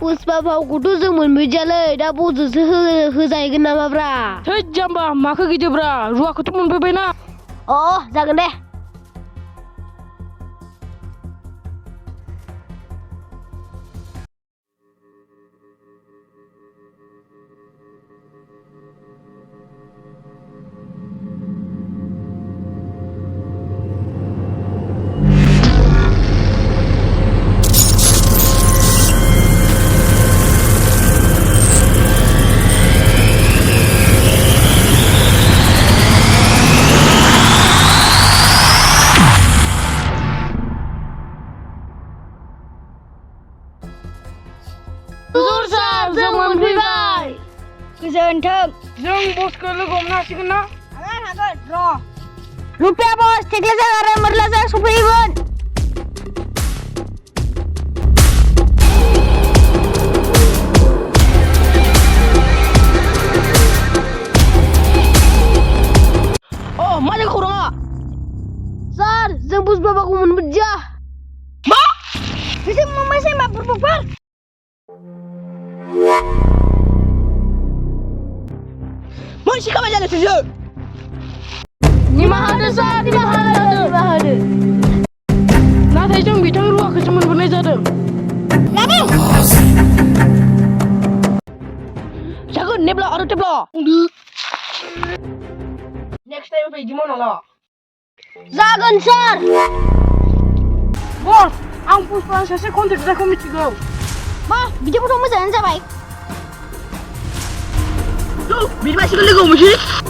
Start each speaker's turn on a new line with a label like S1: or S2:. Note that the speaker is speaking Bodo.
S1: पुष्पा फावखौथ' जों मोनबायदियालै दा बज'सो होजाहैगोन नामाब्रा?
S2: थै जाम्बा माखो गिदोब्रा रुवाखौथ' मोनफैबायना।
S1: जागोन दे।
S2: हुजूर साहब जों मोनफैबाय।
S1: गोजोन्थों।
S2: जों बसखौ लोगो हमनो हासिगोन ना?
S1: हागोन र'। रुपिया बस थेख्लाजों आरो मोरलाजों सफैगोन।
S2: मा जाखो खौराङा?
S1: सार जों पुष्पा फावखौ मोनबोदिया।
S2: मा?
S1: बिसोर मोनबायसै मा बुरबकफोर?
S2: मोनसे खामानि जानो थुजो। निमाहा होदो सार, निमाहा होदो। नाथाय जों बिथां रुवाखौसो मोनबोनाय जादों। जागोन नेब्ला आरो टेब्ला। नेक्स्ट टाइम बिदि मावनांला।
S1: जागोन सार।
S2: बस आं पुष्पा सासे कन्ट्रेक्टरखौ मिथिगौ।
S1: मा बिदिखौथ' मोजाङानो जाबाय।
S2: बिदि मानसिखौ लोगो हमनोसै।